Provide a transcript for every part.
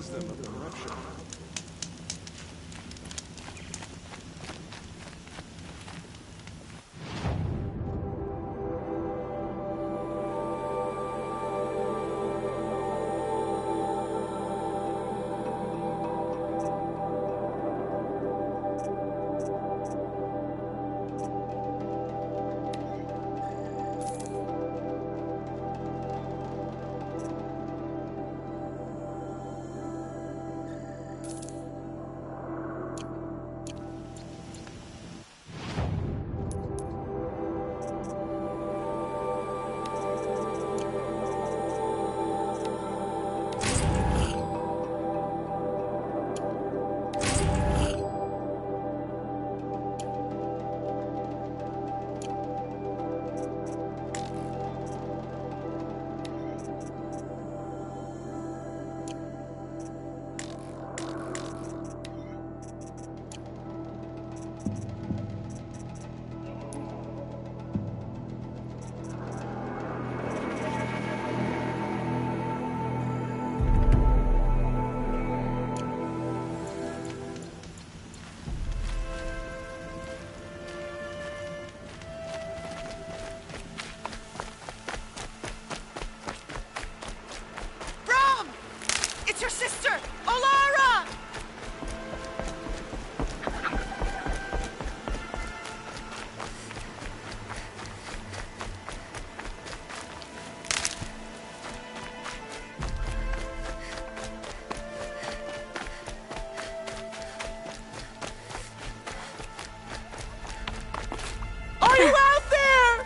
convince them of corruption. Your sister, Olara! Are you out there?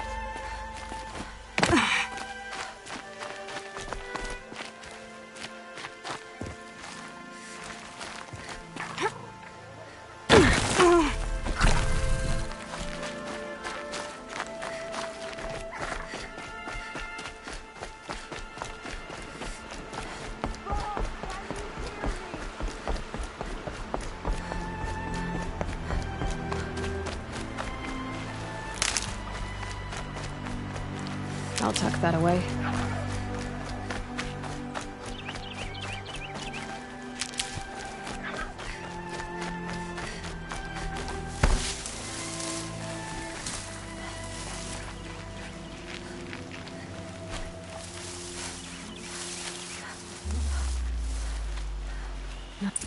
I'll tuck that away.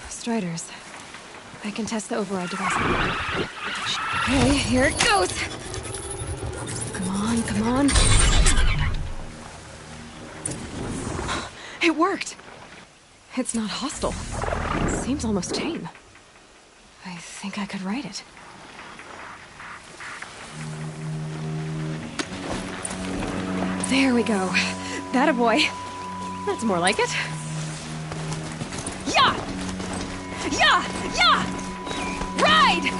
Striders. I can test the override device. Okay, here it goes! Come on, come on. It worked! It's not hostile. It seems almost tame. I think I could write it. There we go. That a boy. That's more like it. Yeah! Yeah! Yeah! Ride!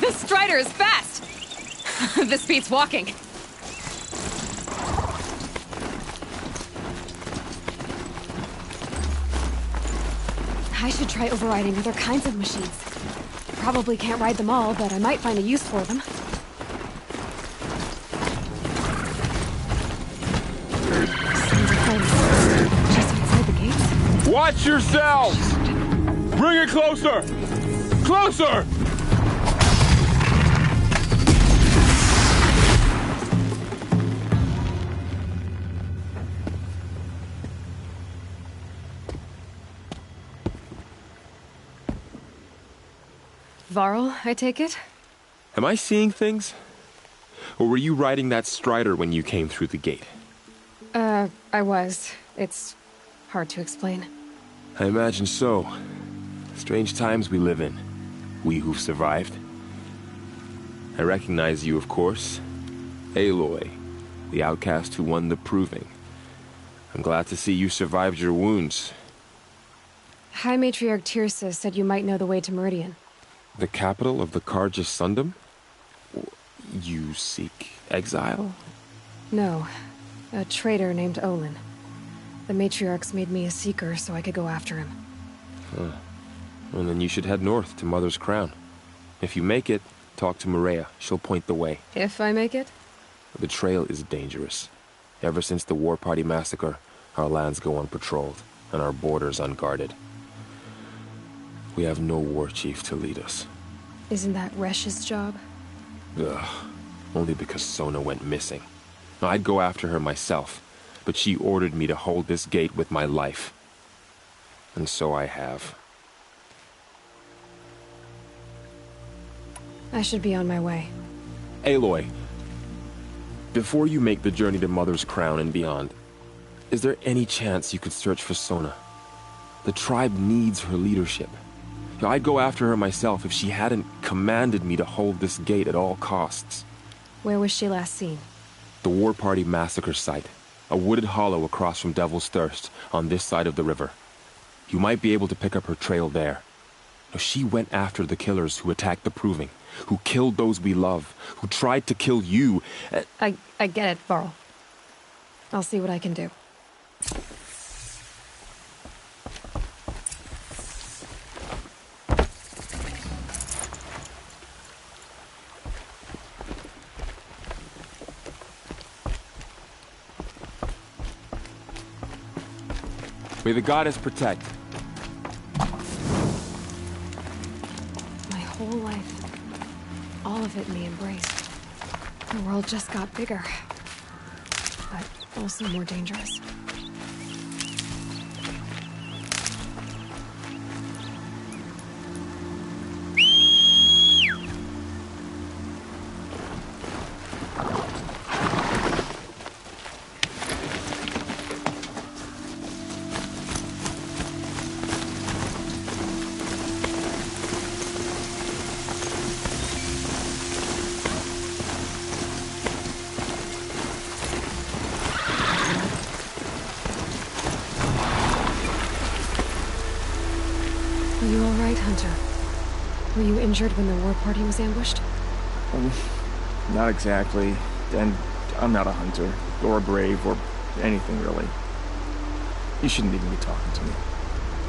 This Strider is fast! This beats walking. I should try overriding other kinds of machines. Probably can't ride them all, but I might find a use for them. Sounds like fighting. Just outside the gates. Watch yourselves! Bring it closer! Closer! Varl, I take it? Am I seeing things? Or were you riding that Strider when you came through the gate? I was. It's hard to explain. I imagine so. Strange times we live in. We who've survived. I recognize you, of course. Aloy, the outcast who won the Proving. I'm glad to see you survived your wounds. High Matriarch Tirsa said you might know the way to Meridian. The capital of the Carja Sundom? You seek exile? No. A traitor named Olin. The Matriarchs made me a seeker so I could go after him. Huh. Well, then you should head north to Mother's Crown. If you make it, talk to Maria. She'll point the way. If I make it? The trail is dangerous. Ever since the War Party massacre, Our lands go unpatrolled, and our borders unguarded. We have no war chief to lead us. Isn't that Resh's job? Ugh. Only because Sona went missing. I'd go after her myself, but she ordered me to hold this gate with my life. And so I have. I should be on my way. Aloy, before you make the journey to Mother's Crown and beyond, is there any chance you could search for Sona? The tribe needs her leadership. I'd go after her myself if she hadn't commanded me to hold this gate at all costs. Where was she last seen? The War Party massacre site. A wooded hollow across from Devil's Thirst, on this side of the river. You might be able to pick up her trail there. She went after the killers who attacked the Proving, who killed those we love, who tried to kill you. I get it, Varl. I'll see what I can do. May the goddess protect. My whole life, all of it me embraced. The world just got bigger, but also more dangerous. Are you all right, Hunter? Were you injured when the war party was ambushed? Not exactly. And I'm not a hunter, or a brave, or anything really. You shouldn't even be talking to me.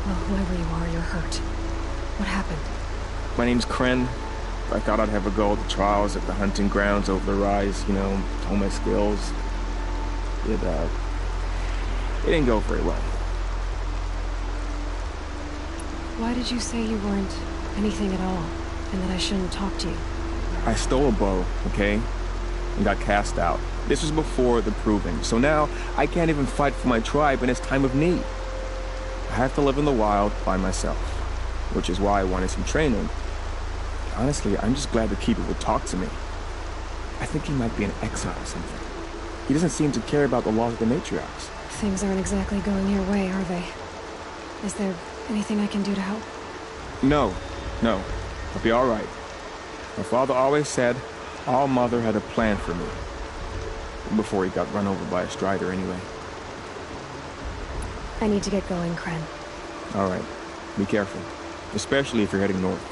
Well, whoever you are, you're hurt. What happened? My name's Kren. I thought I'd have a go at the trials at the hunting grounds over the rise, hone my skills. It didn't go very well. Why did you say you weren't anything at all, and that I shouldn't talk to you? I stole a bow, okay? And got cast out. This was before the Proving, so now I can't even fight for my tribe in its time of need. I have to live in the wild by myself, which is why I wanted some training. Honestly, I'm just glad the Keeper would talk to me. I think he might be an exile or something. He doesn't seem to care about the laws of the matriarchs. Things aren't exactly going your way, are they? Is there anything I can do to help? No. I'll be all right. My father always said All Mother had a plan for me. Before he got run over by a strider anyway. I need to get going, Kren. All right. Be careful. Especially if you're heading north.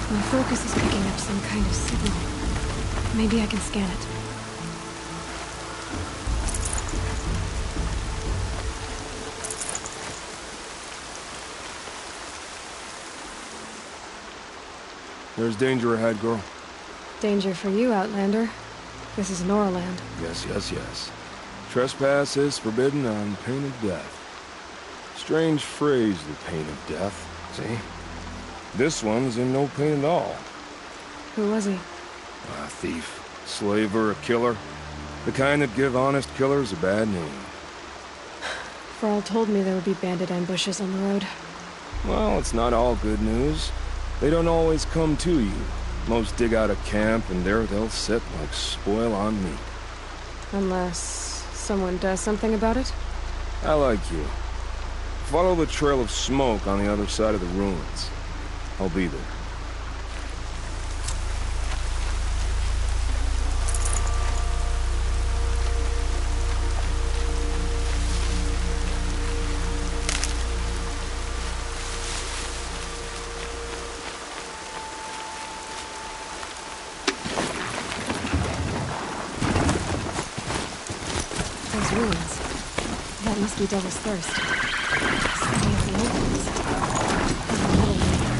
My focus is picking up some kind of signal. Maybe I can scan it. There's danger ahead, girl. Danger for you, Outlander. This is Noraland. Yes. Trespass is forbidden on pain of death. Strange phrase, the pain of death. See? This one's in no pain at all. Who was he? A thief, slaver, a killer. The kind that give honest killers a bad name. Varl told me there would be bandit ambushes on the road. Well, it's not all good news. They don't always come to you. Most dig out a camp, and there they'll sit like spoil on meat. Unless someone does something about it? I like you. Follow the trail of smoke on the other side of the ruins. I'll be there. Those ruins. That must be Devil's Thirst. City of the Old Ones. And the Metal Man. The Moon Age.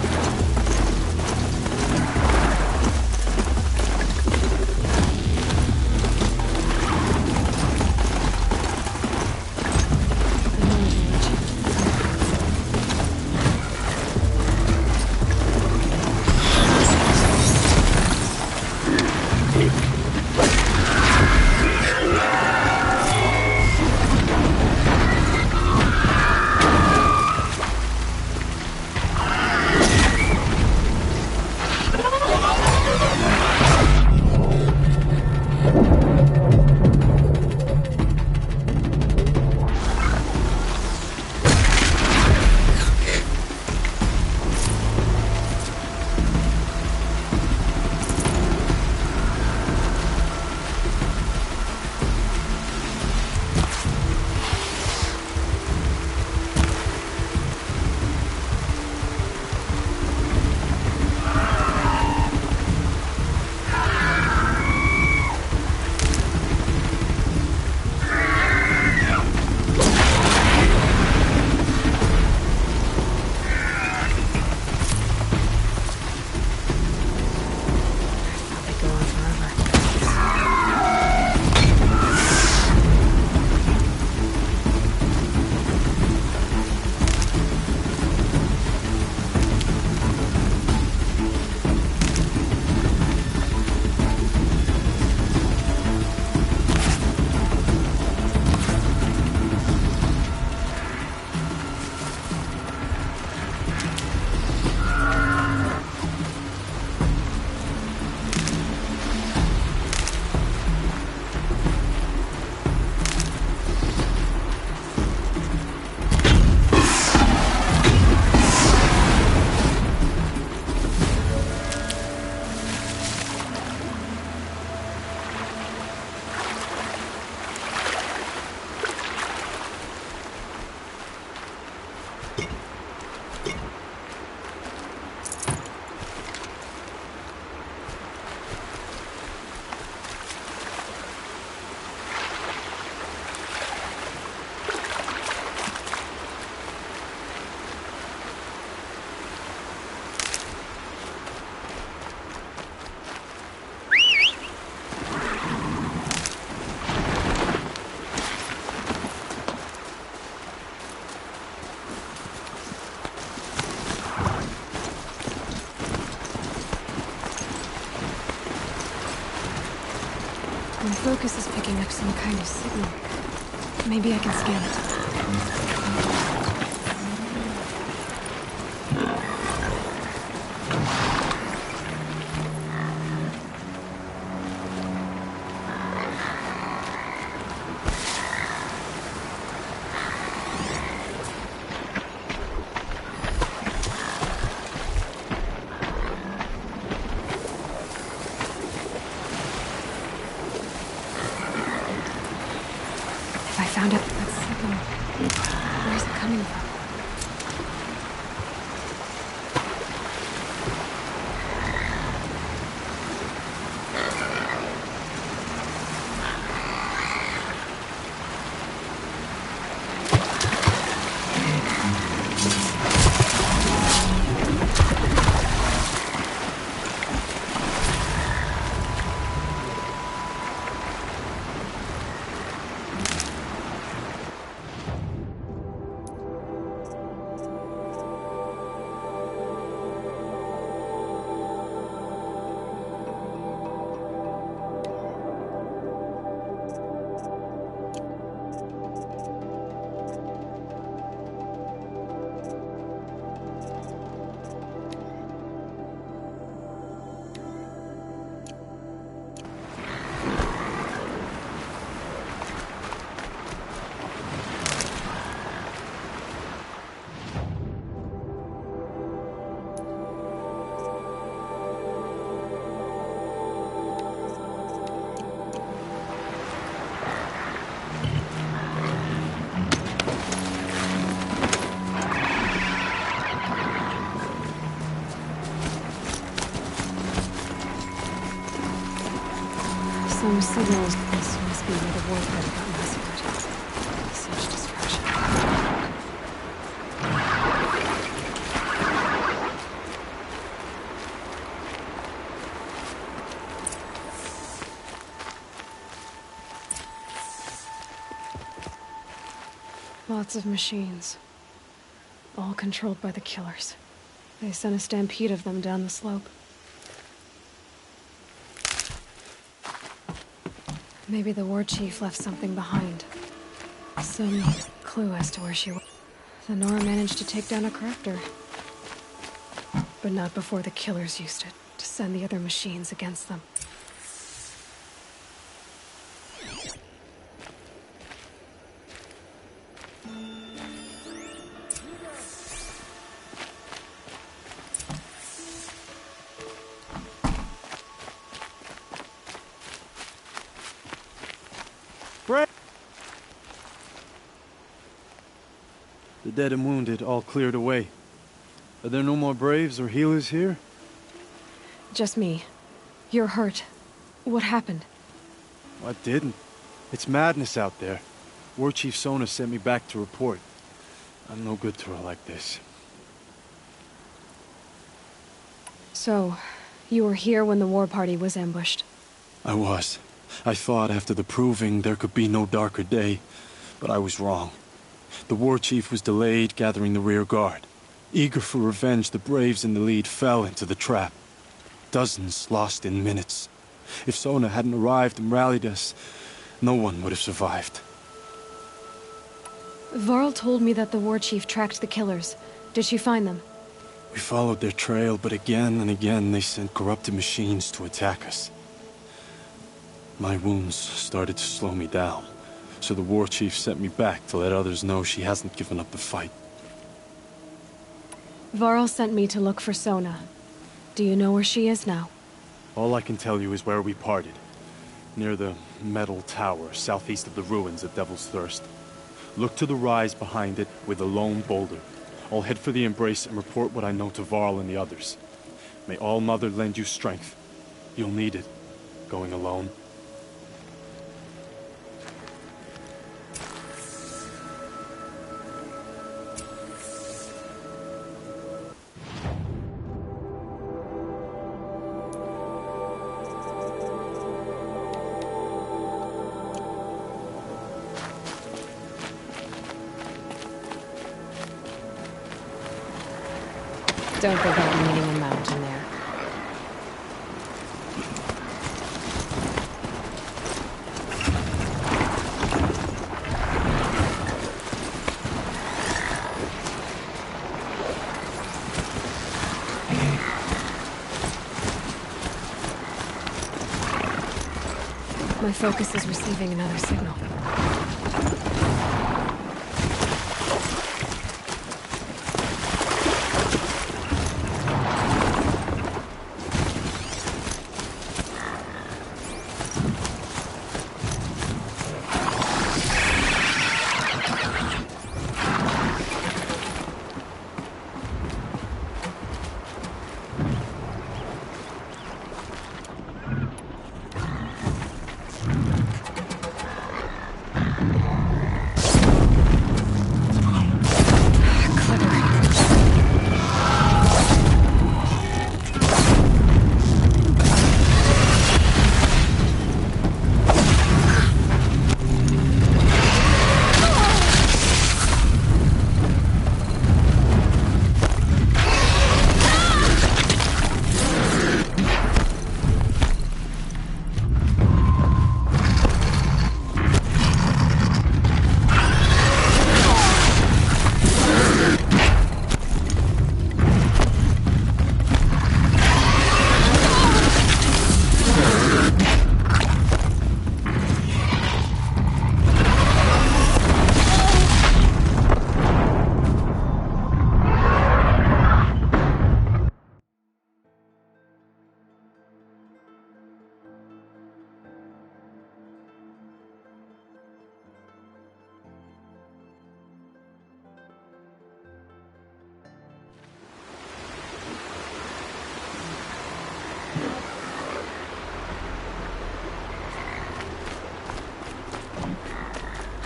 They go on forever. My focus is picking up some kind of signal. Maybe I can scan it. If I found out that signal, where's it coming from? Some signals. This must be where the war party got massacred. Such destruction. Lots of machines. All controlled by the killers. They sent a stampede of them down the slope. Maybe the war chief left something behind. Some clue as to where she was. The Nora managed to take down a crafter. But not before the killers used it to send the other machines against them. The dead and wounded all cleared away. Are there no more Braves or healers here? Just me. You're hurt. What happened? I didn't. It's madness out there. War Chief Sona sent me back to report. I'm no good to her like this. So, you were here when the war party was ambushed? I was. I thought after the proving there could be no darker day, but I was wrong. The war chief was delayed gathering the rear guard. Eager for revenge, the Braves in the lead fell into the trap. Dozens lost in minutes. If Sona hadn't arrived and rallied us, no one would have survived. Varl told me that the war chief tracked the killers. Did she find them? We followed their trail, but again and again they sent corrupted machines to attack us. My wounds started to slow me down, so the war chief sent me back to let others know she hasn't given up the fight. Varl sent me to look for Sona. Do you know where she is now? All I can tell you is where we parted. Near the metal tower, southeast of the ruins at Devil's Thirst. Look to the rise behind it with a lone boulder. I'll head for the Embrace and report what I know to Varl and the others. May All Mother lend you strength. You'll need it, going alone. Don't think about meeting a mountain there. My focus is receiving another signal.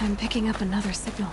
I'm picking up another signal.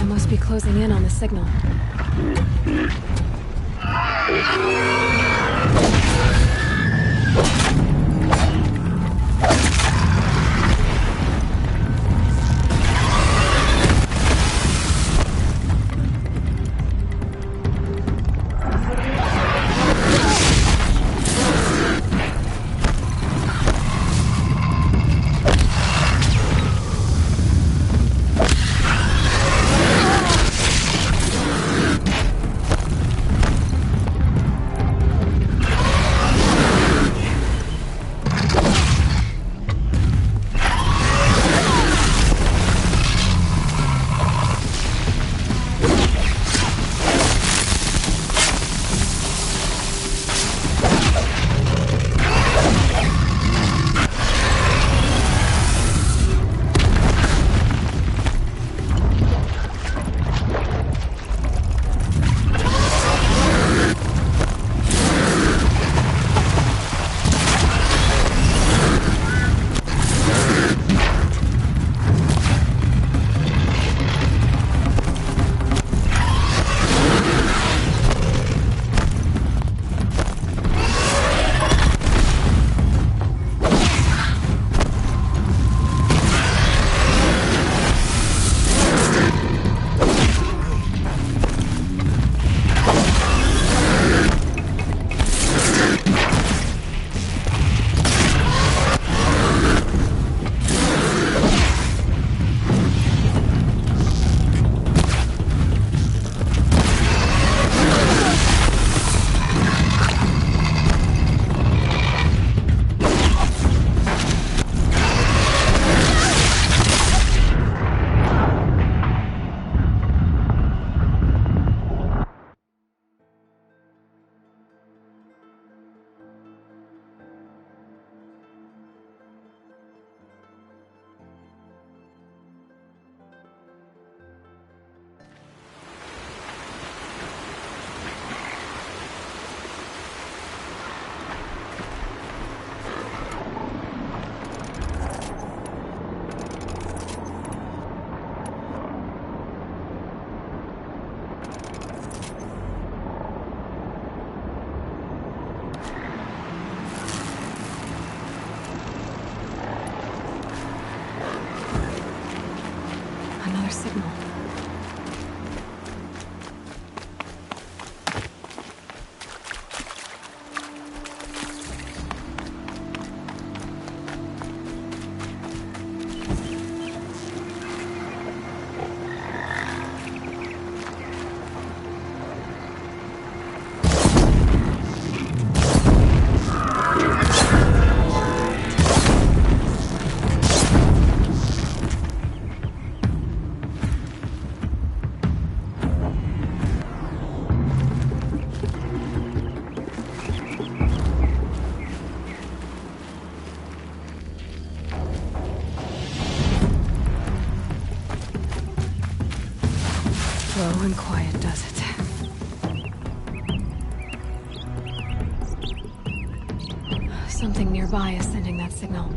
Must be closing in on the signal. Signal. Slow and quiet does it. Something nearby is sending that signal.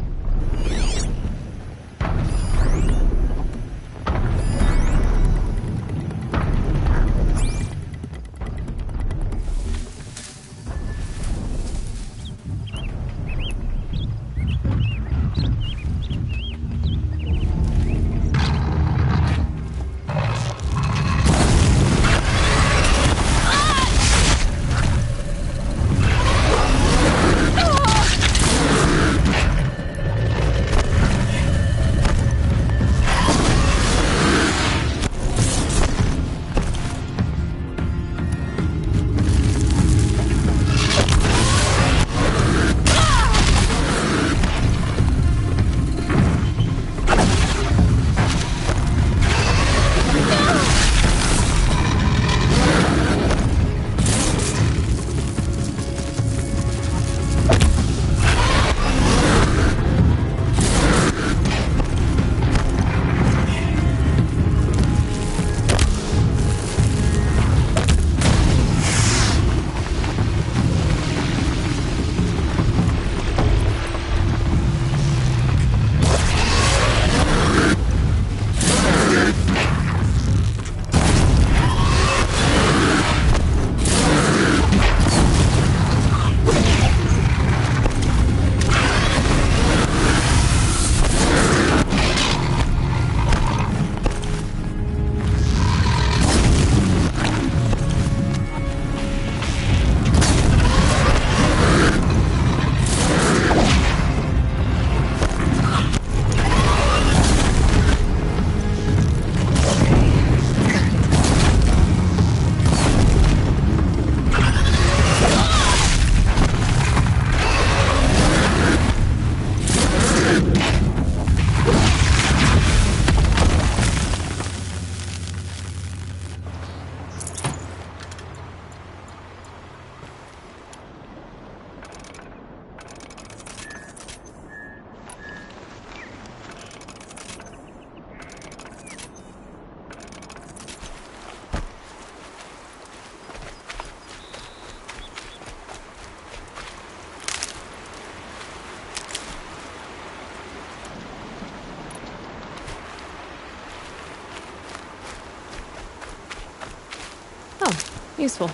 Useful.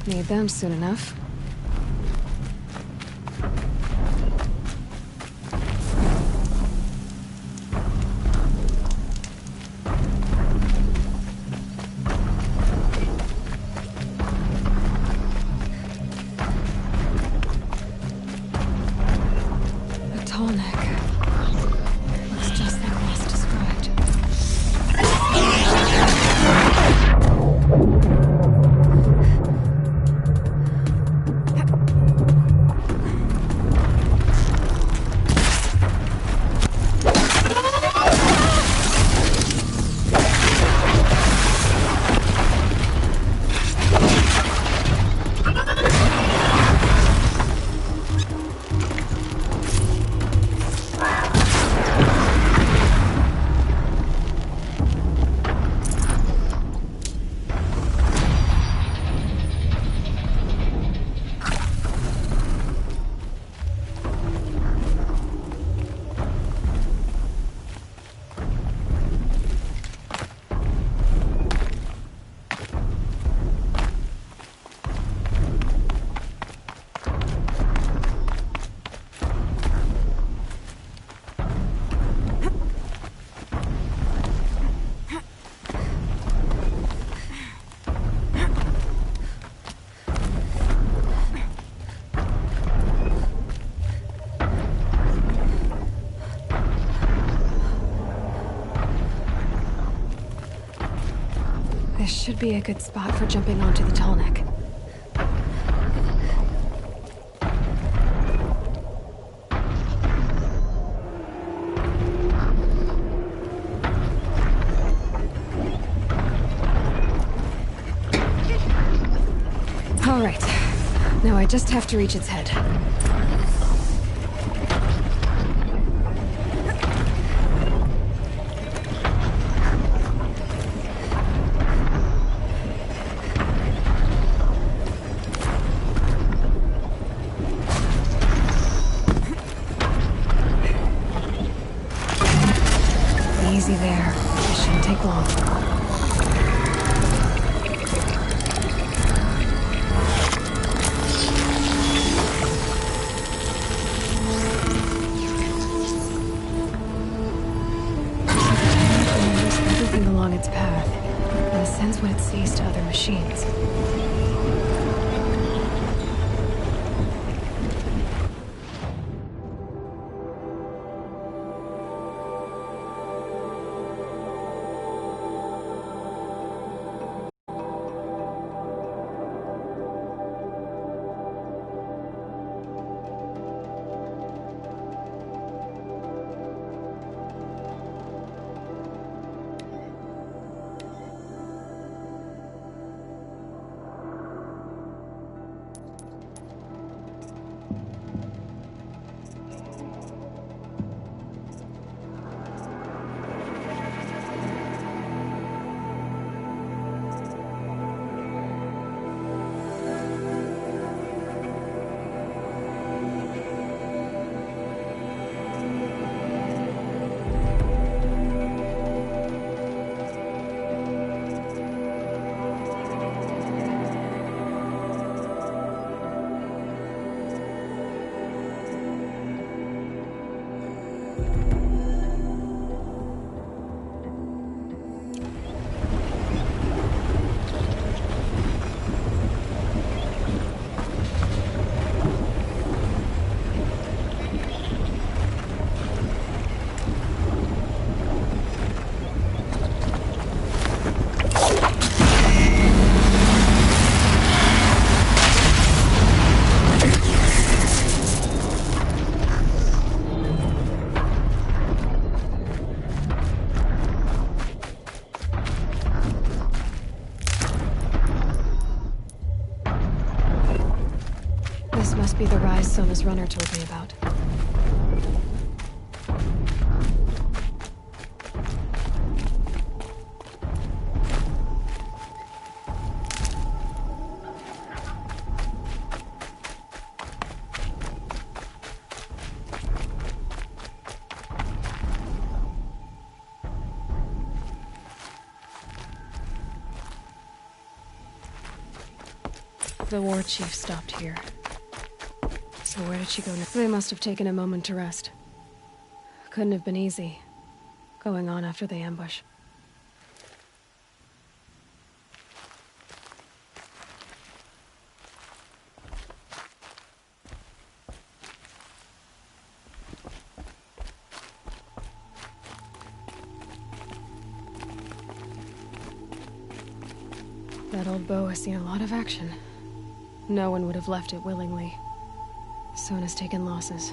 Need them soon enough. A tall neck. Looks just like Ross described. This should be a good spot for jumping onto the tall neck. All right. Now I just have to reach its head. Easy there. It shouldn't take long. Everything along its path, and sends what it sees to other machines. Sona's runner told me about. The war chief stopped here. So where did she go now? They must have taken a moment to rest. Couldn't have been easy, going on after the ambush. That old bow has seen a lot of action. No one would have left it willingly. Sona's taken losses.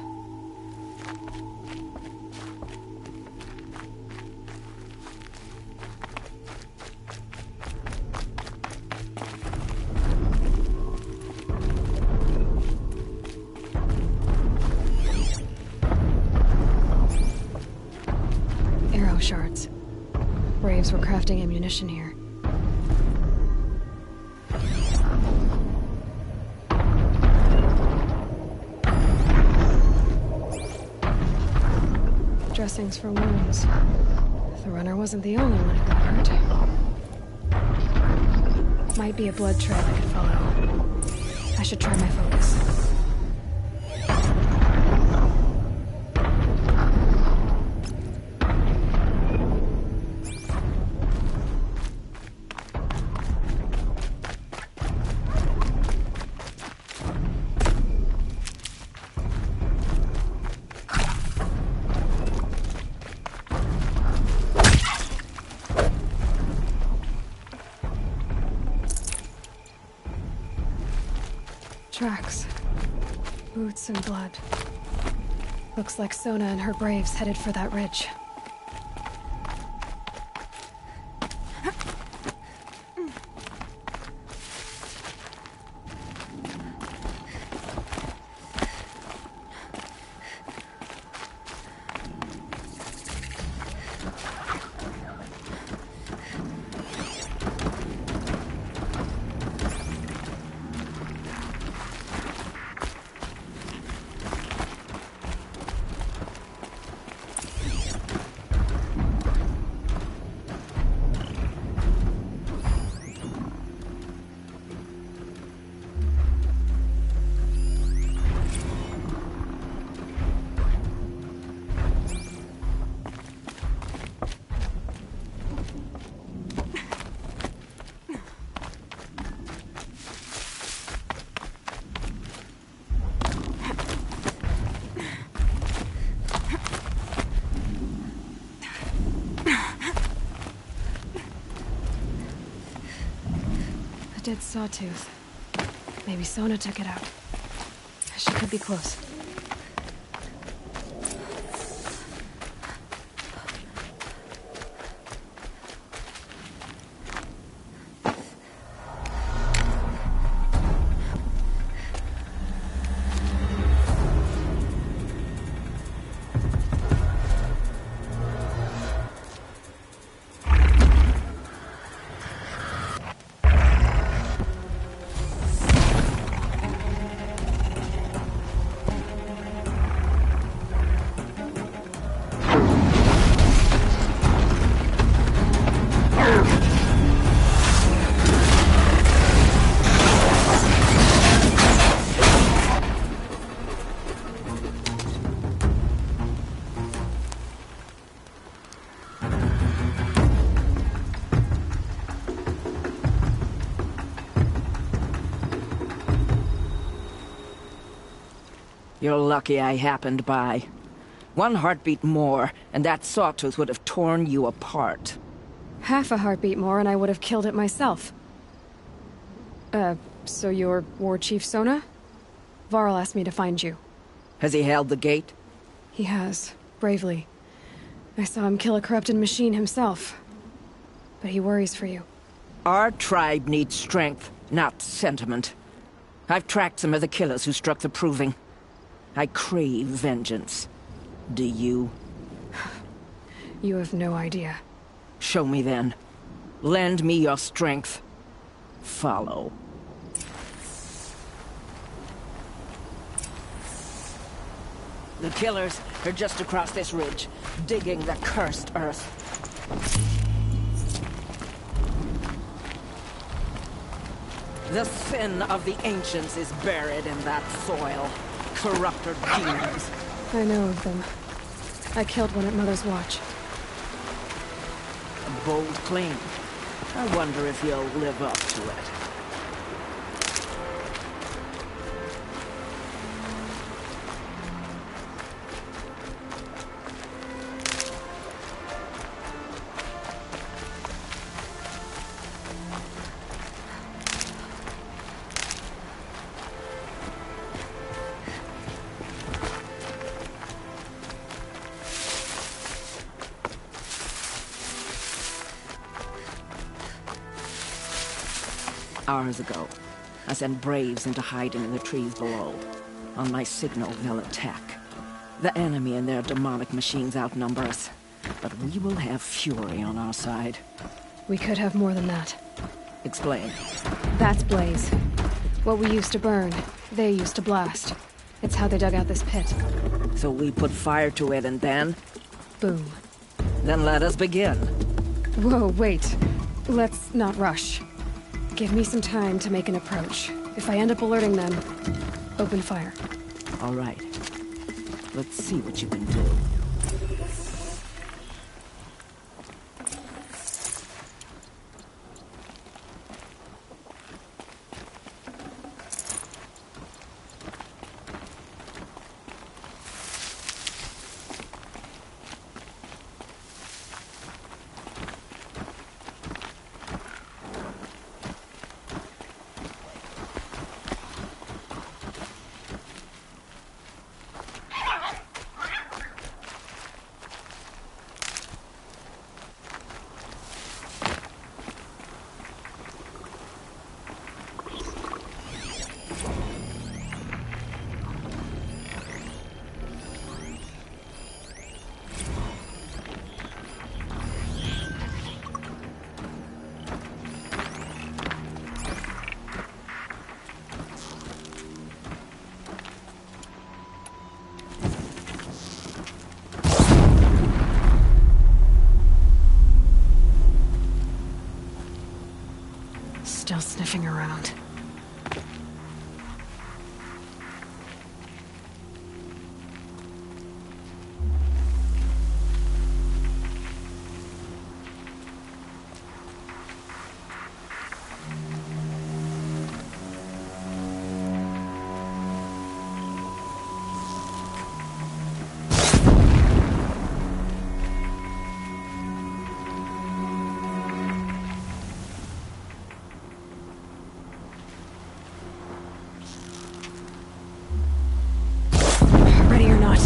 Arrow shards. Braves were crafting ammunition here. Dressings for wounds. The runner wasn't the only one who got hurt. Might be a blood trail I could follow. I should try my focus. Tracks. Boots and blood. Looks like Sona and her braves headed for that ridge. A dead sawtooth. Maybe Sona took it out. She could be close. You're lucky I happened by. One heartbeat more, and that sawtooth would have torn you apart. Half a heartbeat more and I would have killed it myself. So you're War Chief Sona? Varl asked me to find you. Has he held the gate? He has, bravely. I saw him kill a corrupted machine himself. But he worries for you. Our tribe needs strength, not sentiment. I've tracked some of the killers who struck the Proving. I crave vengeance. Do you? You have no idea. Show me then. Lend me your strength. Follow. The killers are just across this ridge, digging the cursed earth. The sin of the ancients is buried in that soil. Corrupted demons. I know of them. I killed one at Mother's Watch. A bold claim. I wonder if you'll live up to it. Hours ago, I sent Braves into hiding in the trees below. On my signal, they'll attack. The enemy and their demonic machines outnumber us, but we will have fury on our side. We could have more than that. Explain. That's Blaze. What we used to burn, they used to blast. It's how they dug out this pit. So we put fire to it and then? Boom. Then let us begin. Whoa, wait. Let's not rush. Give me some time to make an approach. If I end up alerting them, open fire. All right. Let's see what you can do. Still sniffing around. Ready or not.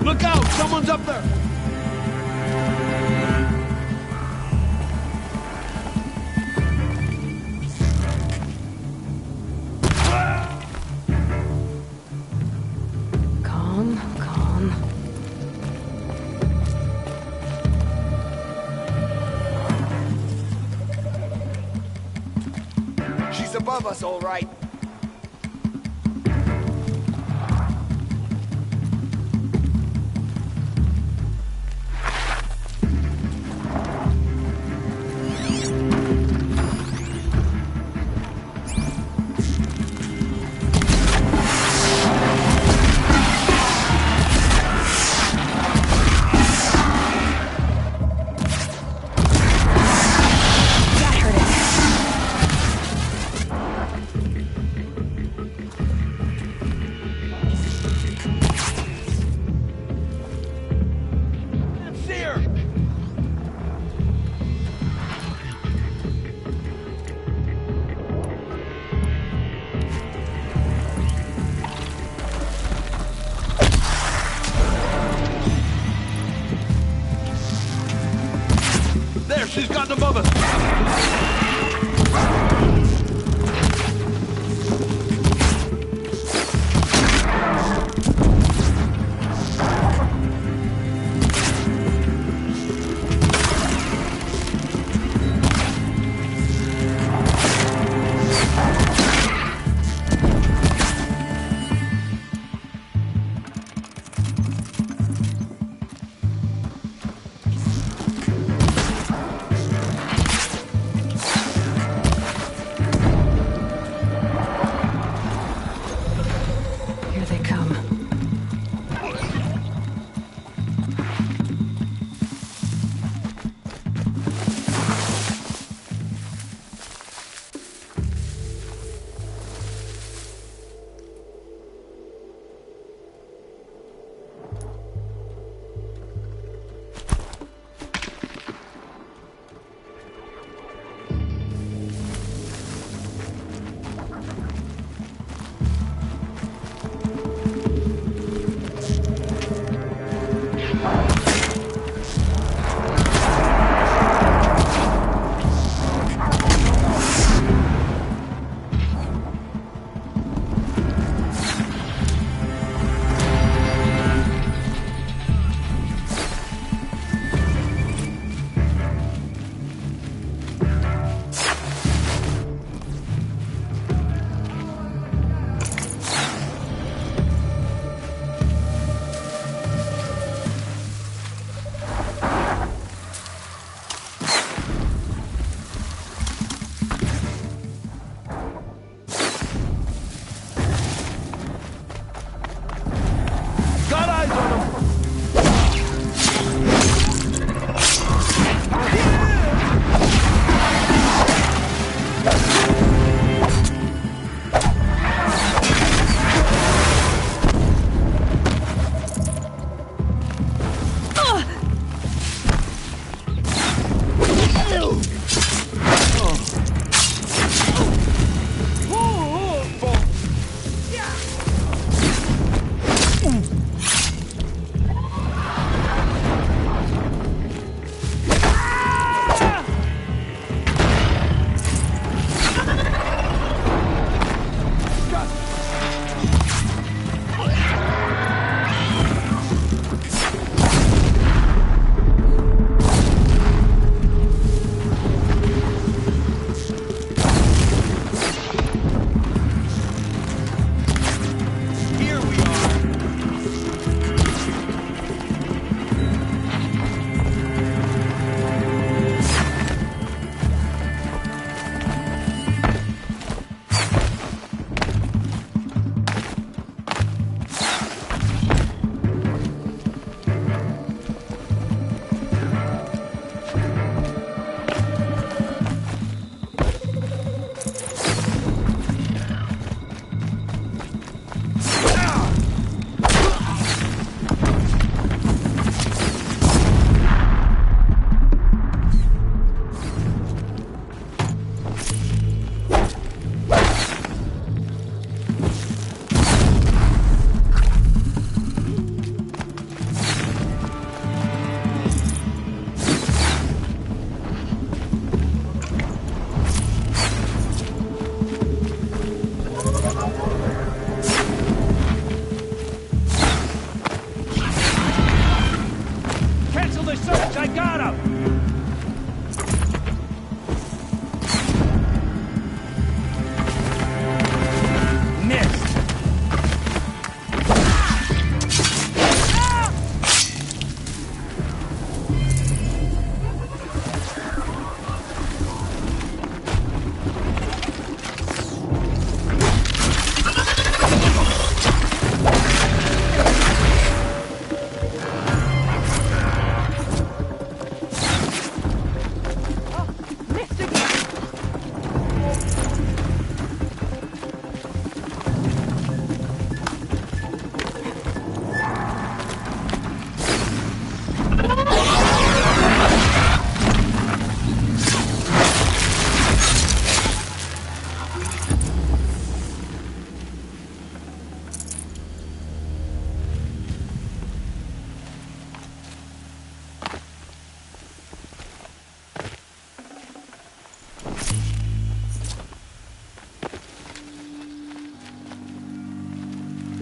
Look out! Someone's up there! Calm, calm. She's above us, all right. gotten above us!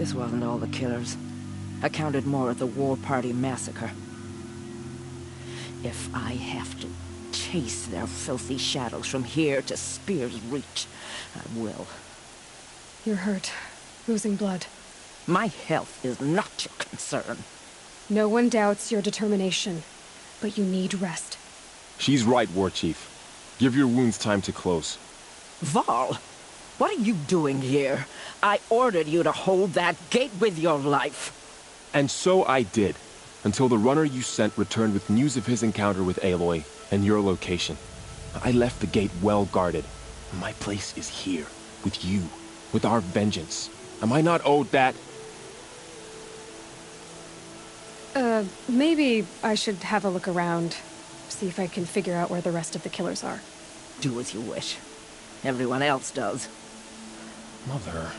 This wasn't all the killers. I counted more at the War Party massacre. If I have to chase their filthy shadows from here to Spear's Reach, I will. You're hurt. Losing blood. My health is not your concern. No one doubts your determination, but you need rest. She's right, War Chief. Give your wounds time to close. Varl, what are you doing here? I ordered you to hold that gate with your life. And so I did, until the runner you sent returned with news of his encounter with Aloy and your location. I left the gate well guarded. My place is here, with you, with our vengeance. Am I not owed that? Maybe I should have a look around. See if I can figure out where the rest of the killers are. Do as you wish. Everyone else does. Mother...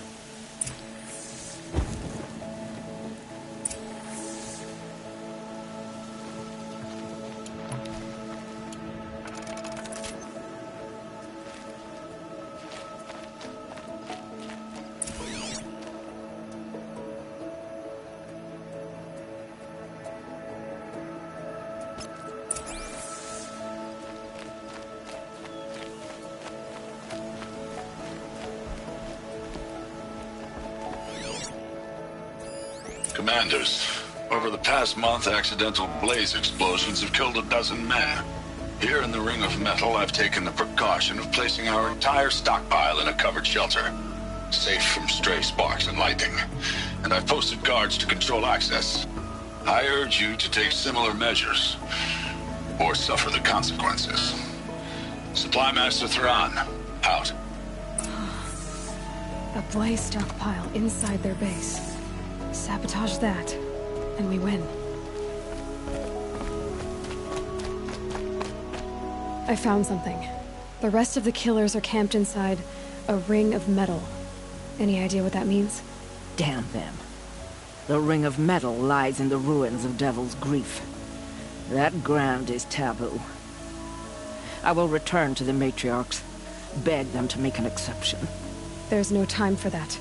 Commanders, over the past month, accidental blaze explosions have killed 12 men. Here in the Ring of Metal, I've taken the precaution of placing our entire stockpile in a covered shelter, safe from stray sparks and lightning, and I've posted guards to control access. I urge you to take similar measures, or suffer the consequences. Supply Master Thrawn, out. A blaze stockpile inside their base. Sabotage that, and we win. I found something. The rest of the killers are camped inside a ring of metal. Any idea what that means? Damn them. The Ring of Metal lies in the ruins of Devil's Grief. That ground is taboo. I will return to the Matriarchs, beg them to make an exception. There's no time for that.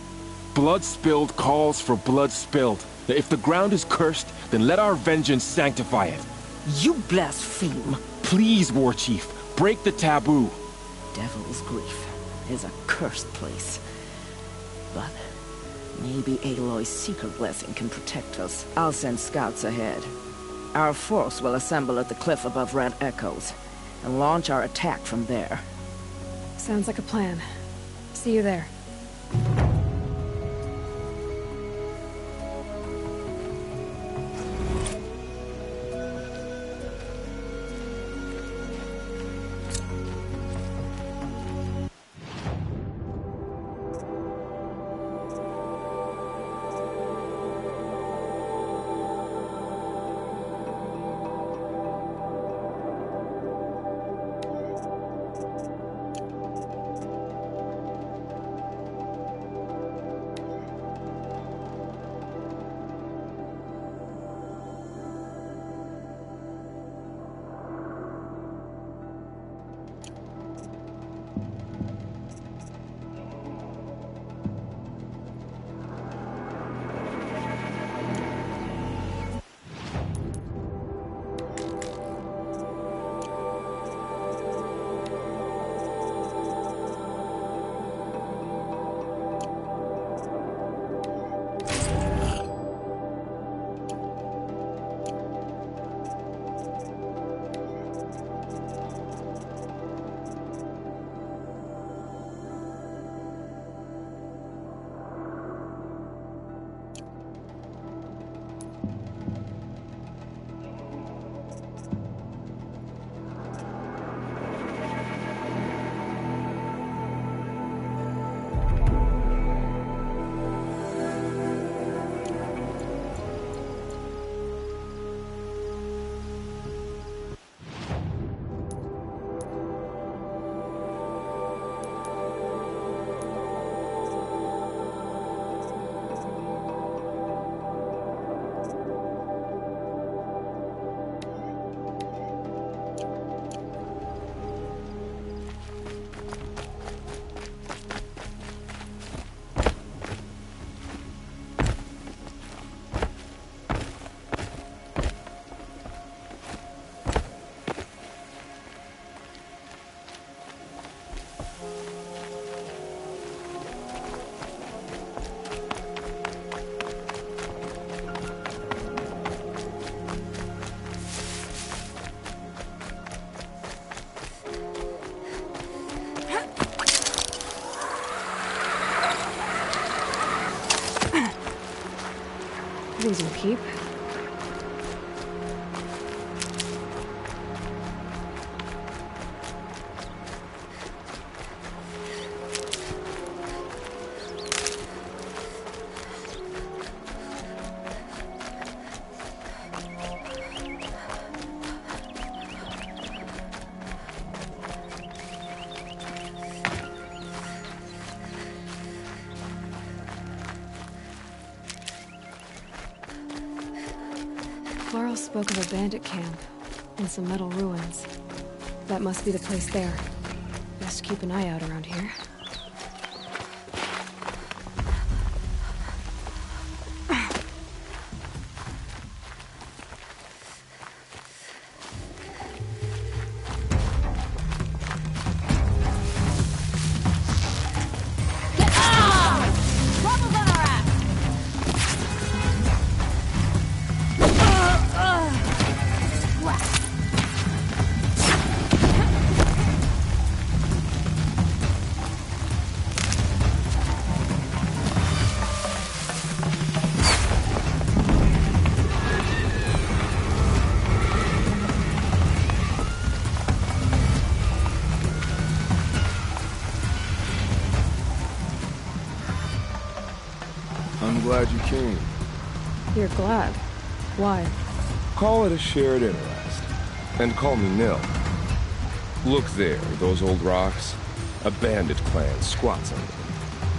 Blood spilled calls for blood spilled. If the ground is cursed, then let our vengeance sanctify it. You blaspheme! Please, War Chief, break the taboo. Devil's Grief is a cursed place. But maybe Aloy's secret blessing can protect us. I'll send scouts ahead. Our force will assemble at the cliff above Red Echoes, and launch our attack from there. Sounds like a plan. See you there. These will keep. Varl spoke of a bandit camp and some metal ruins. That must be the place there. Best keep an eye out around here. I'm glad you came. You're glad. Why? Call it a shared interest. And call me Nil. Look there, those old rocks. A bandit clan squats under them.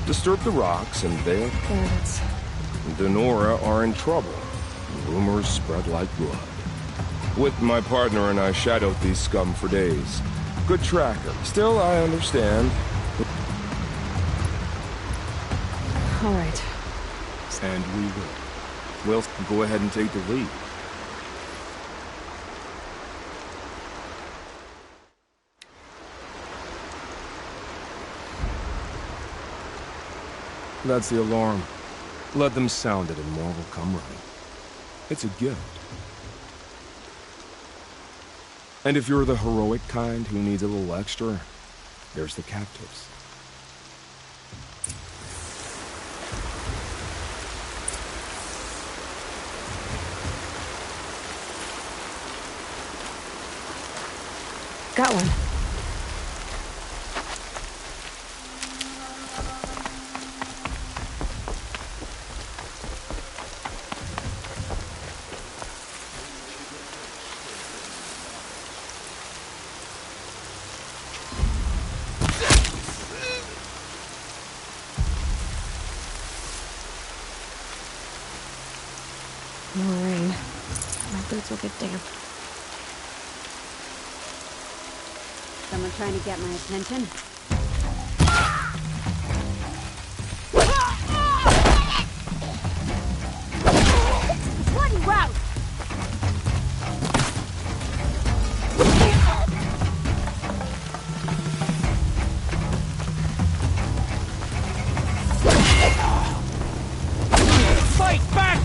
Disturb the rocks and they'll... Bandits. Denora are in trouble. Rumors spread like blood. With my partner and I shadowed these scum for days. Good tracker. Still, I understand. All right. And we will. We'll go ahead and take the lead. That's the alarm. Let them sound it and more will come running. It's a gift. And if you're the heroic kind who needs a little extra, there's the captives. Got one. More rain. My boots will get damp. Someone trying to get my attention? Bloody rout! Fight back,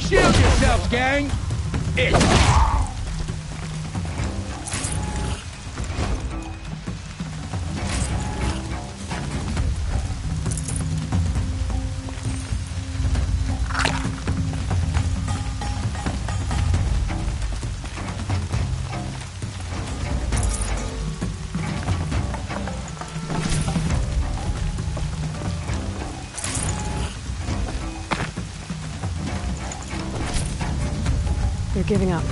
Shield yourselves, gang! They're giving up.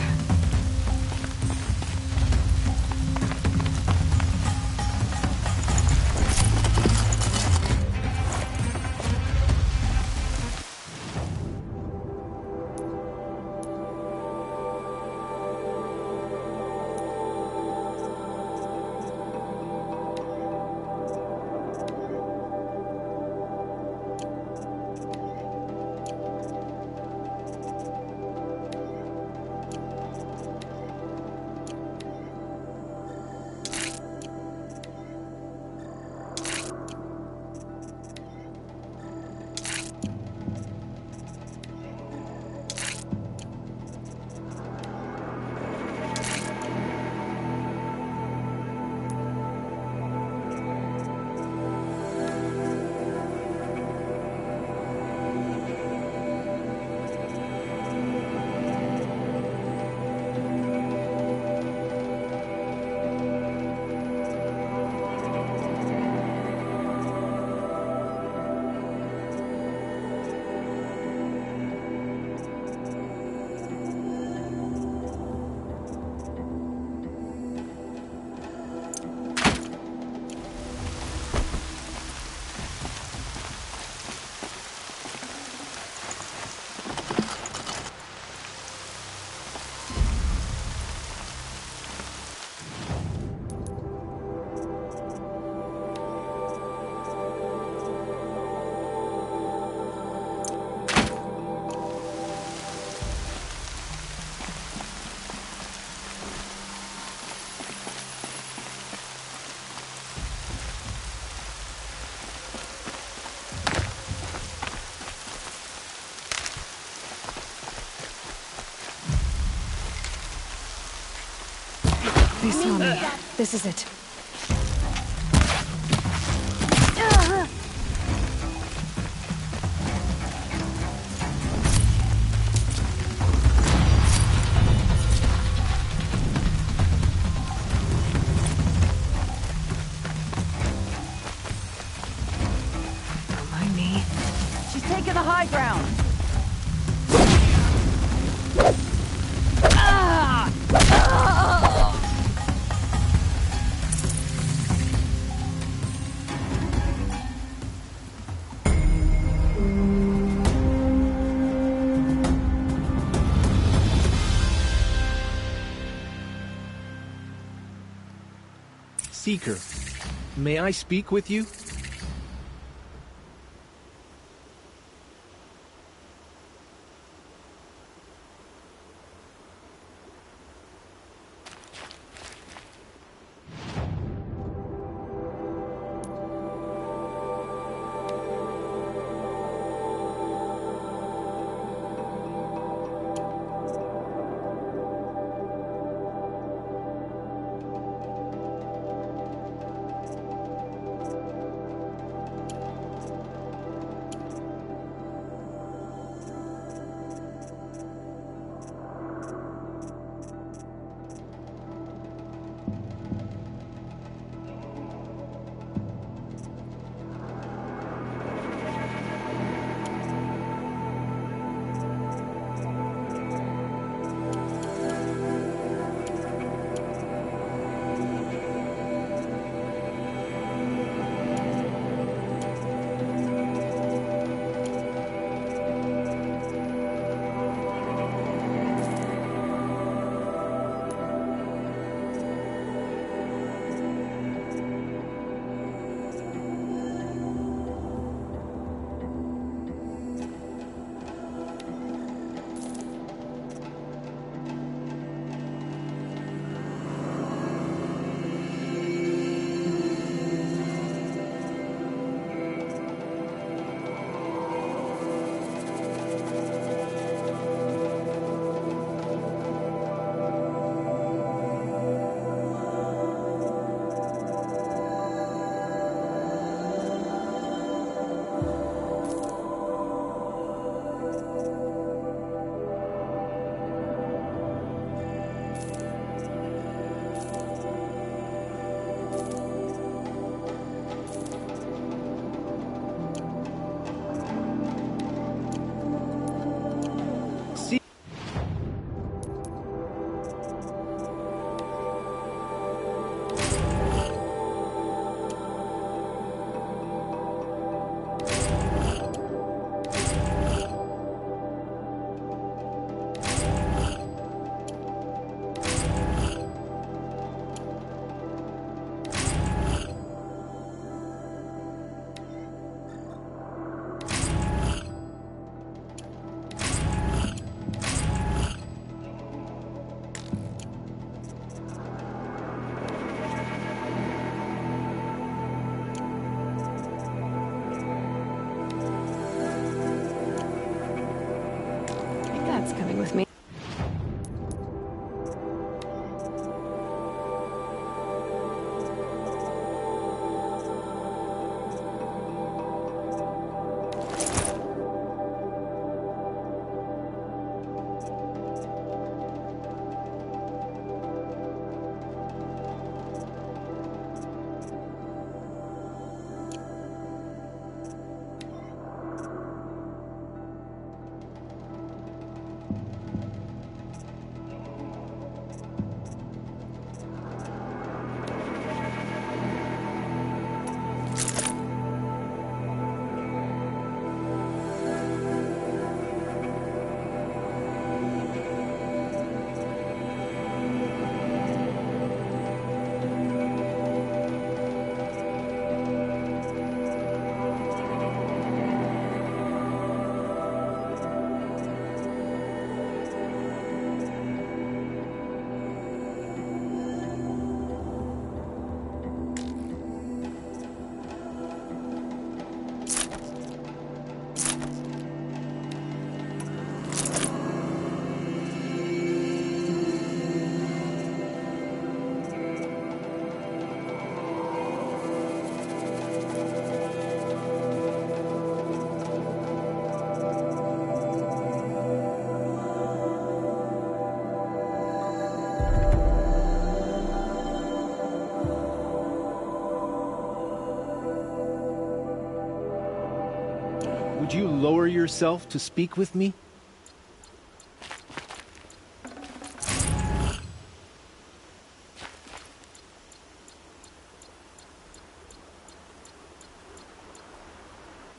They saw me. This is it. Don't mind me. She's taking the high ground. Seeker, may I speak with you? That's coming with me. Would you lower yourself to speak with me?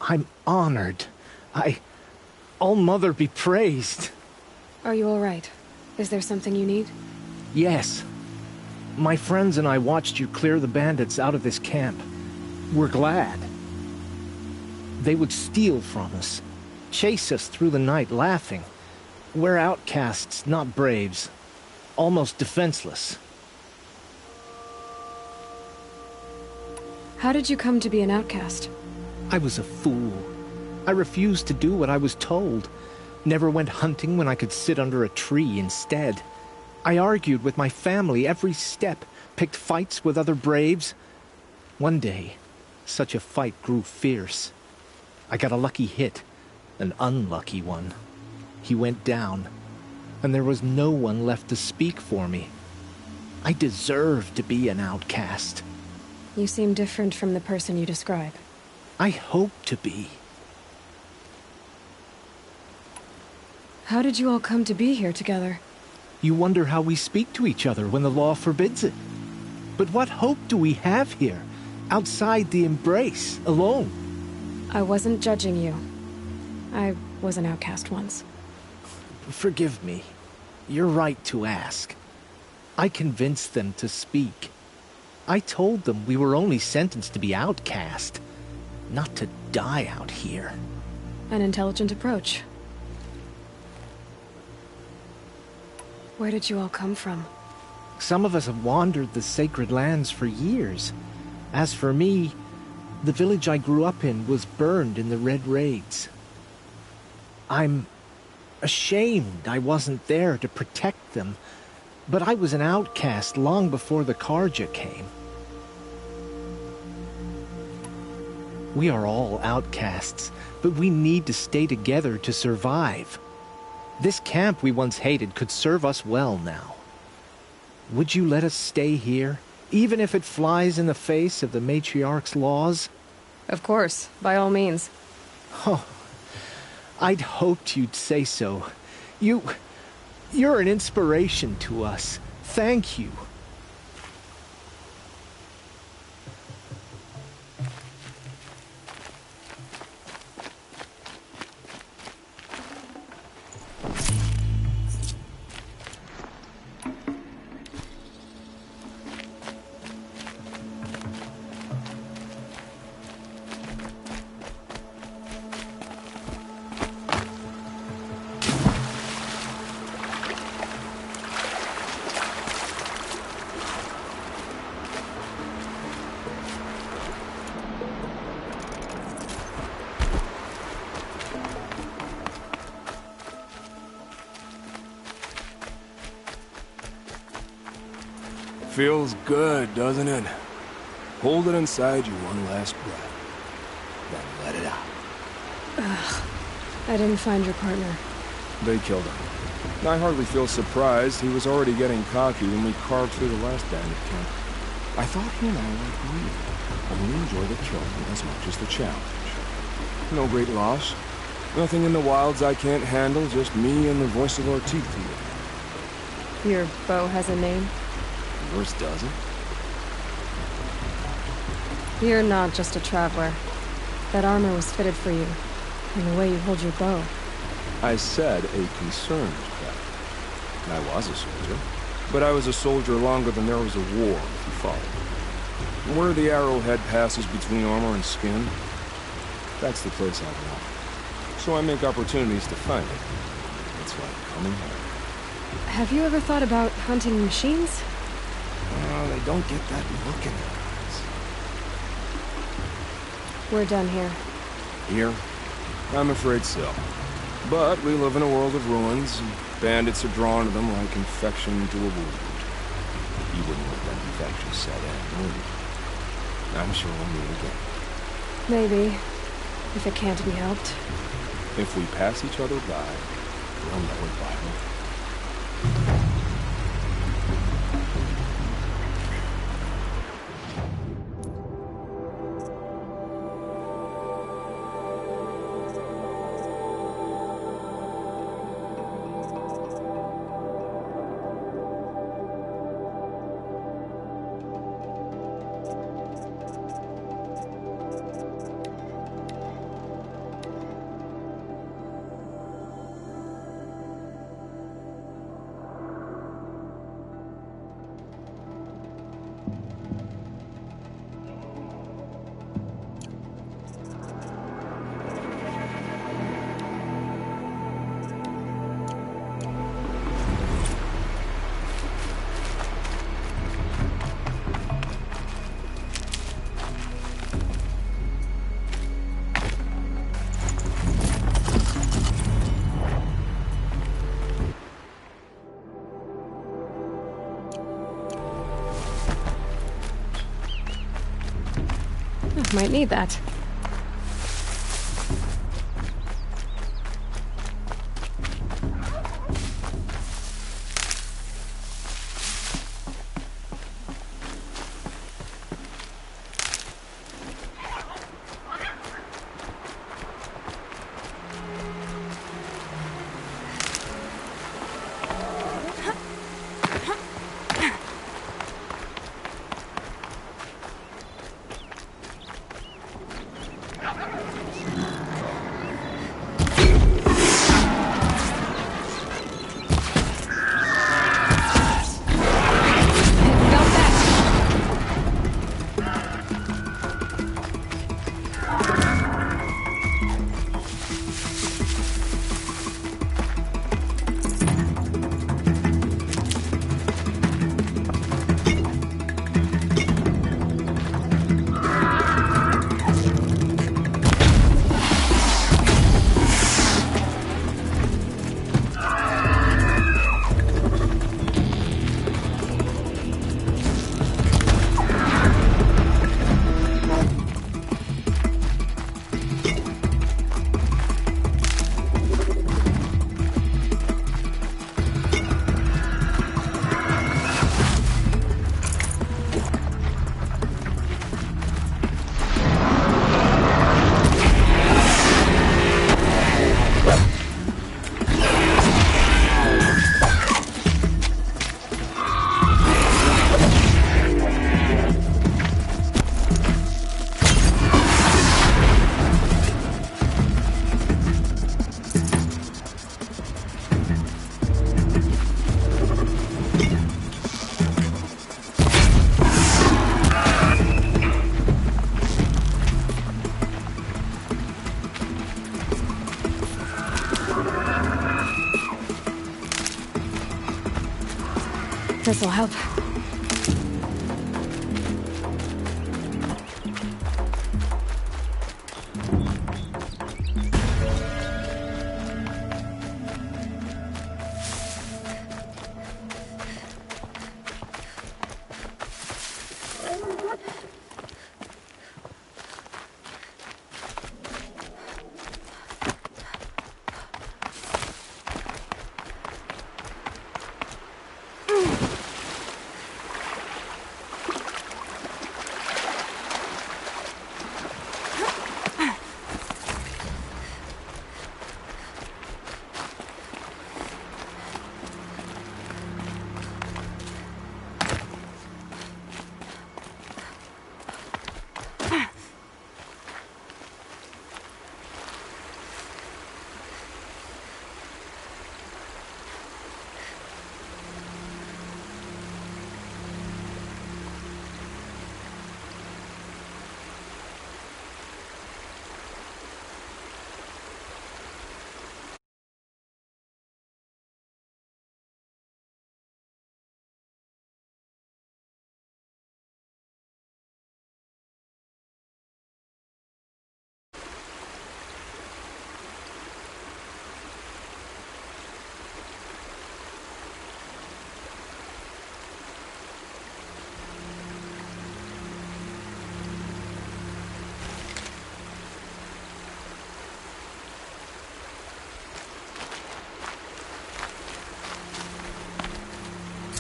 I'm honored. All-Mother be praised. Are you all right? Is there something you need? Yes. My friends and I watched you clear the bandits out of this camp. We're glad. They would steal from us, chase us through the night laughing. We're outcasts, not braves. Almost defenseless. How did you come to be an outcast? I was a fool. I refused to do what I was told. Never went hunting when I could sit under a tree instead. I argued with my family every step, picked fights with other braves. One day, such a fight grew fierce. I got a lucky hit, an unlucky one. He went down, and there was no one left to speak for me. I deserved to be an outcast. You seem different from the person you describe. I hope to be. How did you all come to be here together? You wonder how we speak to each other when the law forbids it. But what hope do we have here, outside the embrace, alone? I wasn't judging you. I was an outcast once. Forgive me. You're right to ask. I convinced them to speak. I told them we were only sentenced to be outcast, not to die out here. An intelligent approach. Where did you all come from? Some of us have wandered the sacred lands for years. As for me, the village I grew up in was burned in the Red Raids. I'm ashamed I wasn't there to protect them, but I was an outcast long before the Carja came. We are all outcasts, but we need to stay together to survive. This camp we once hated could serve us well now. Would you let us stay here, even if it flies in the face of the Matriarch's laws? Of course, by all means. Oh, I'd hoped you'd say so. You're an inspiration to us. Thank you. Feels good, doesn't it? Hold it inside you one last breath. Then let it out. Ugh. I didn't find your partner. They killed him. I hardly feel surprised. He was already getting cocky when we carved through the last bandit camp. I thought he and I would agree. Only enjoy the killing as much as the challenge. No great loss. Nothing in the wilds I can't handle, just me and the voice of our teeth here. Your bow has a name? Yours doesn't. You're not just a traveler. That armor was fitted for you, and the way you hold your bow. I said a concerned traveler. I was a soldier, but I was a soldier longer than there was a war, if you follow. Where the arrowhead passes between armor and skin, that's the place I belong. So I make opportunities to find it. It's like coming home. Have you ever thought about hunting machines? They don't get that look in their eyes. We're done here. Here? I'm afraid so. But we live in a world of ruins, and bandits are drawn to them like infection to a wound. You wouldn't let that infection set in, would you? I'm sure we'll meet again. Maybe. If it can't be helped. If we pass each other by, we'll know it by now. Might need that. This'll help.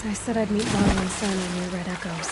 I said I'd meet Lonnie and Sonny near Red Echoes.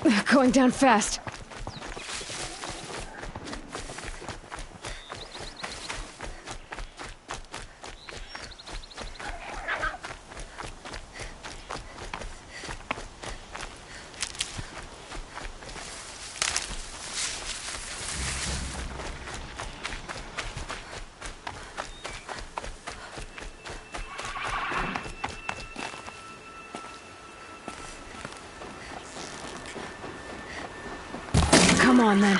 They're going down fast. Come on, then.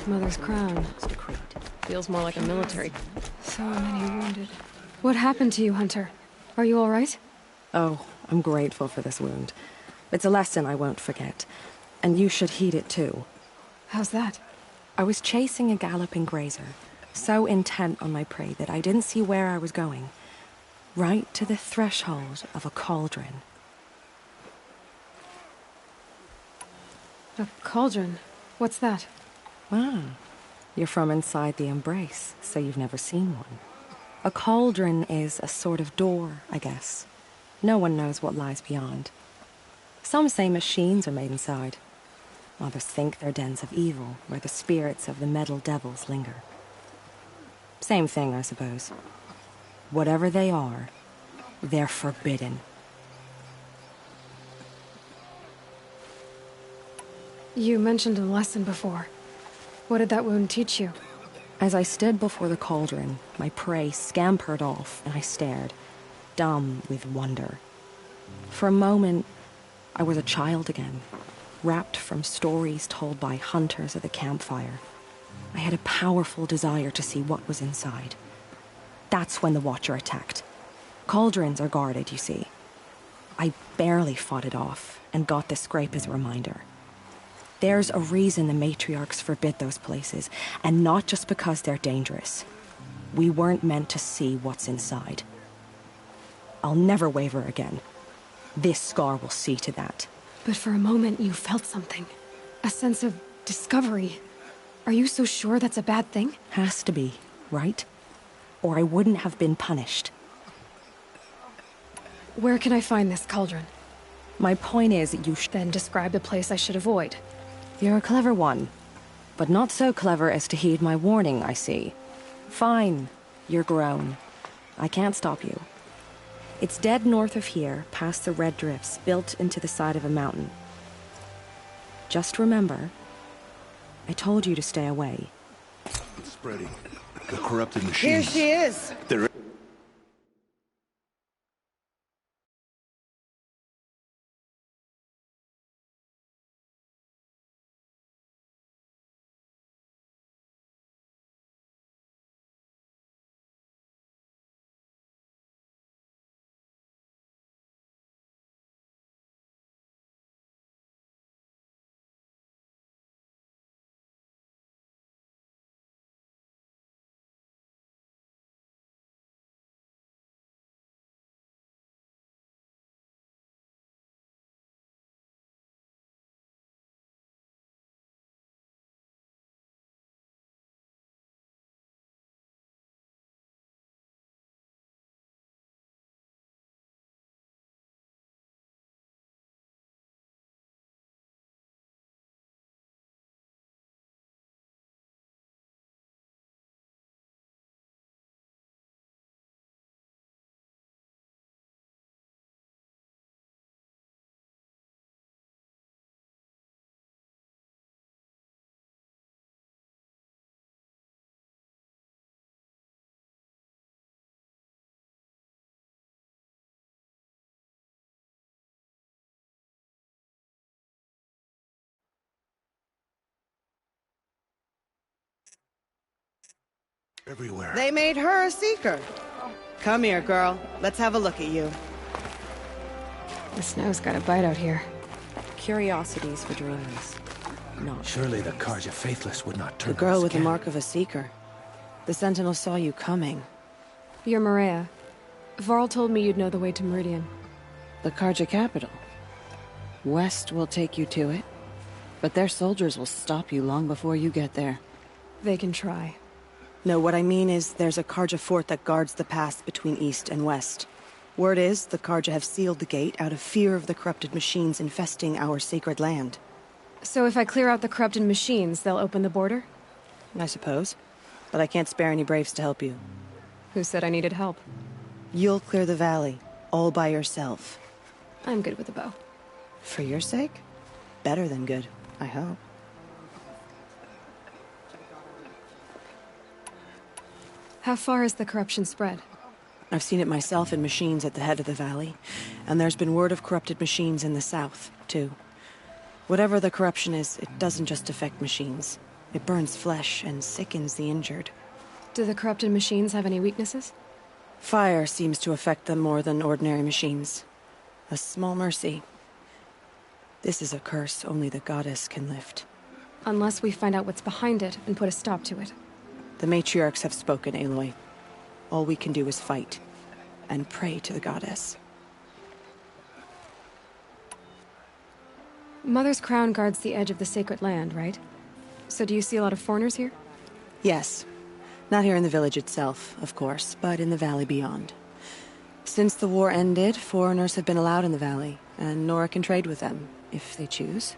Mother's crown. Feels more like a military. So many wounded. What happened to you, Hunter? Are you all right? Oh, I'm grateful for this wound. It's a lesson I won't forget. And you should heed it too. How's that? I was chasing a galloping grazer, so intent on my prey that I didn't see where I was going. Right to the threshold of a cauldron. A cauldron? What's that? Ah, you're from inside the Embrace, so you've never seen one. A cauldron is a sort of door, I guess. No one knows what lies beyond. Some say machines are made inside. Others think they're dens of evil, where the spirits of the metal devils linger. Same thing, I suppose. Whatever they are, they're forbidden. You mentioned a lesson before. What did that wound teach you? As I stood before the cauldron, my prey scampered off, and I stared, dumb with wonder. For a moment, I was a child again, wrapped from stories told by hunters at the campfire. I had a powerful desire to see what was inside. That's when the Watcher attacked. Cauldrons are guarded, you see. I barely fought it off, and got the scrape as a reminder. There's a reason the matriarchs forbid those places, and not just because they're dangerous. We weren't meant to see what's inside. I'll never waver again. This scar will see to that. But for a moment you felt something. A sense of discovery. Are you so sure that's a bad thing? Has to be, right? Or I wouldn't have been punished. Where can I find this cauldron? My point is, you should then describe the place I should avoid. You're a clever one, but not so clever as to heed my warning, I see. Fine, you're grown. I can't stop you. It's dead north of here, past the red drifts, built into the side of a mountain. Just remember, I told you to stay away. It's spreading. The corrupted machines. Here she is! They're everywhere. They made her a seeker. Come here, girl. Let's have a look at you. The snow's got a bite out here. Curiosities for dreamers. Not. Surely the Carja Faithless would not turn. The girl with the skin. mark of a seeker. The Sentinel saw you coming. You're Maria. Varl told me you'd know the way to Meridian. The Carja capital. West will take you to it, but their soldiers will stop you long before you get there. They can try. No, what I mean is there's a Carja fort that guards the pass between East and West. Word is, the Carja have sealed the gate out of fear of the corrupted machines infesting our sacred land. So if I clear out the corrupted machines, they'll open the border? I suppose. But I can't spare any braves to help you. Who said I needed help? You'll clear the valley, all by yourself. I'm good with a bow. For your sake? Better than good, I hope. How far has the corruption spread? I've seen it myself in machines at the head of the valley, and there's been word of corrupted machines in the south, too. Whatever the corruption is, it doesn't just affect machines. It burns flesh and sickens the injured. Do the corrupted machines have any weaknesses? Fire seems to affect them more than ordinary machines. A small mercy. This is a curse only the goddess can lift. Unless we find out what's behind it and put a stop to it. The matriarchs have spoken, Aloy. All we can do is fight, and pray to the goddess. Mother's crown guards the edge of the sacred land, right? So do you see a lot of foreigners here? Yes. Not here in the village itself, of course, but in the valley beyond. Since the war ended, foreigners have been allowed in the valley, and Nora can trade with them, if they choose.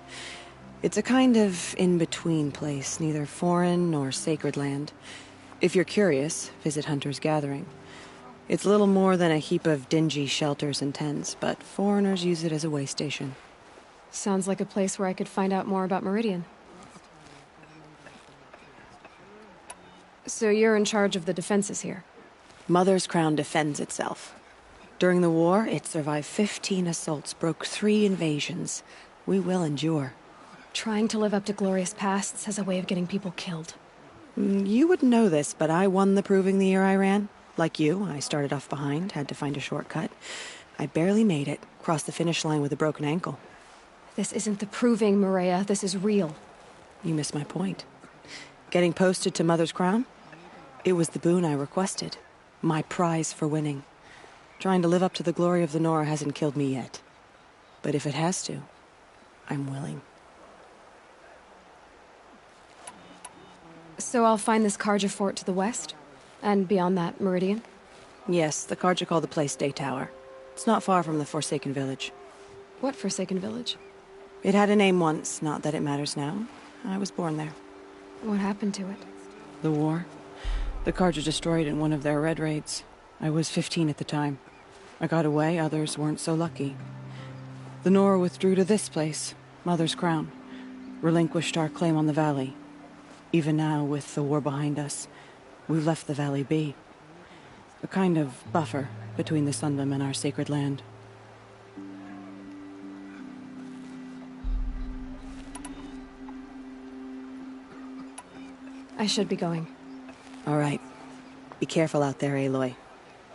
It's a kind of in-between place, neither foreign nor sacred land. If you're curious, visit Hunter's Gathering. It's little more than a heap of dingy shelters and tents, but foreigners use it as a way station. Sounds like a place where I could find out more about Meridian. So you're in charge of the defenses here? Mother's Crown defends itself. During the war, it survived 15 assaults, broke 3 invasions. We will endure. Trying to live up to glorious pasts has a way of getting people killed. You wouldn't know this, but I won the proving the year I ran. Like you, I started off behind, had to find a shortcut. I barely made it, crossed the finish line with a broken ankle. This isn't the proving, Maria. This is real. You missed my point. Getting posted to Mother's Crown? It was the boon I requested. My prize for winning. Trying to live up to the glory of the Nora hasn't killed me yet. But if it has to, I'm willing. So I'll find this Carja fort to the west? And beyond that, Meridian? Yes, the Carja call the place Day Tower. It's not far from the Forsaken Village. What Forsaken Village? It had a name once, not that it matters now. I was born there. What happened to it? The war. The Carja destroyed it in one of their red raids. I was 15 at the time. I got away, others weren't so lucky. The Nora withdrew to this place, Mother's Crown. Relinquished our claim on the valley. Even now, with the war behind us, we've left the valley be. A kind of buffer between the Sundom and our sacred land. I should be going. All right. Be careful out there, Aloy.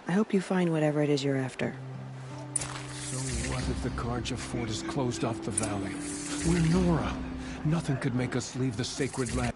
I hope you find whatever it is you're after. So what if the Carja fort is closed off the valley? We're Nora. Nothing could make us leave the sacred land.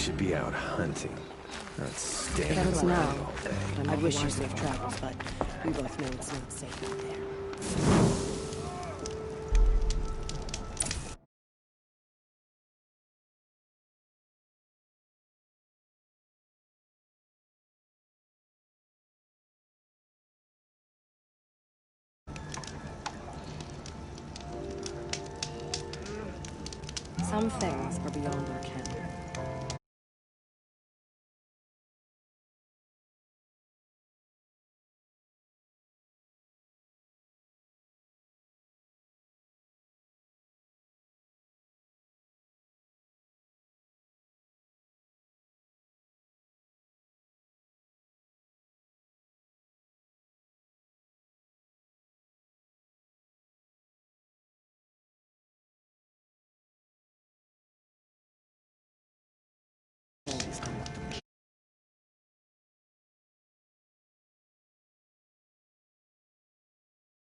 should be out hunting, not standing That's around now. all day. I wish you safe travels, but we both know it's not safe out there. Some things are beyond our ken.